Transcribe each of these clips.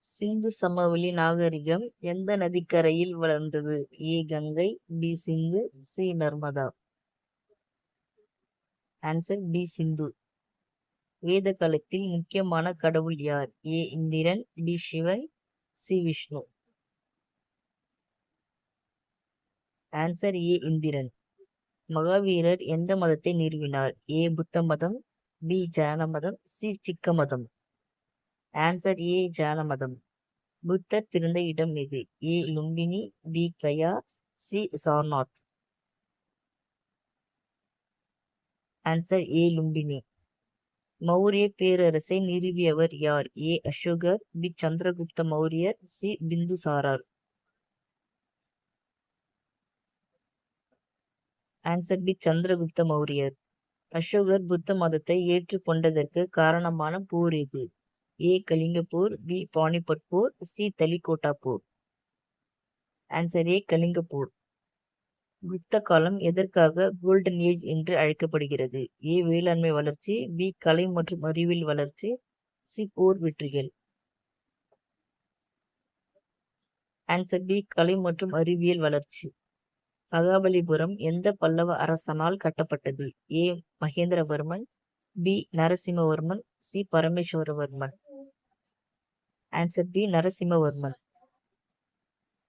சிந்து சமவெளி நாகரிகம் எந்த நதிக்கரையில் வளர்ந்தது? A Ganga, B Sindhu, C Narmada. Answer B Sindhu. வேத காலத்தில் முக்கியமான கடவுள் யார்? A Indran, B Sivan, C Vishnu. Answer A Indran. Mahaveerar எந்த மதத்தை நிறுவினார்? ஏ புத்த மதம், பி ஜைன மதம், சி சிக்க மதம். ஆன்சர் ஏ ஜைன மதம். புத்தர் பிறந்த இடம் எது? A Lumbini, B Gaya, C Sarnath. Answer A Lumbini. Maurya பேரரசை நிறுவியவர் யார்? A Ashokar, B Chandragupta Mauriyar, C Bindusarar. Answer B Chandragupta Mauriyar. Ashokar Buddha மதத்தை ஏற்றுக்கொண்டதற்கு காரணமான போர் எது? ஏ கலிங்க போர், பி பானிபட் போர், சி தலிகோட்டா போர். ஆன்சர் ஏ கலிங்க போர். குப்த காலம் எதற்காக கோல்டன் ஏஜ் என்று அழைக்கப்படுகிறது? ஏ வேளாண்மை வளர்ச்சி, பி கலை மற்றும் அறிவியல் வளர்ச்சி, சி போர் வெற்றிகள். ஆன்சர் பி கலை மற்றும் அறிவியல் வளர்ச்சி. மகாபலிபுரம் எந்த பல்லவ அரசனால் கட்டப்பட்டது? A Mahendravarman, B Narasimhavarman, C Parameswaravarman. Answer B Narasimhavarman.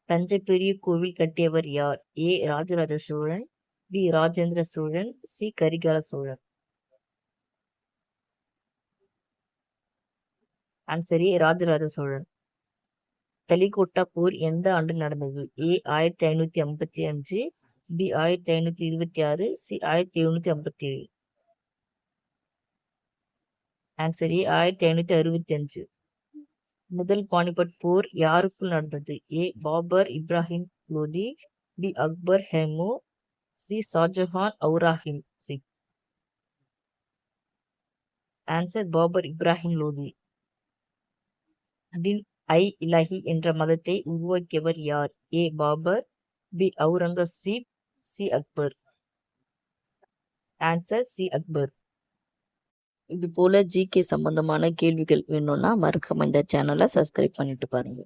Thanjai பெரிய கோவில் கட்டியவர் யார்? A Rajaraja Cholan, B Rajendra Cholan, C Karikala Cholan. Answer A Rajaraja Cholan. Talikota போர் எந்த ஆண்டு நடந்தது? A 1555, B 1526, C 1757. Answer A 1565. முதல் பானிபட் போர் யாருக்குள் நடந்தது? A Babur Ibrahim Lodi, B Akbar Hemu, C Shahjahan ஔராஹிம் சிங். ஆன்சர் பாபர் இப்ராஹிம் லோதி. டின் ஐ இலாஹி என்ற மதத்தை உருவாக்கியவர் யார்? A Babur, B Aurangzeb, C Akbar. Answer C Akbar. இது போல ஜிகே சம்பந்தமான கேள்விகள் வேணும்னா மறக்காம இந்த சேனலை சப்ஸ்கிரைப் பண்ணிட்டு பாருங்க.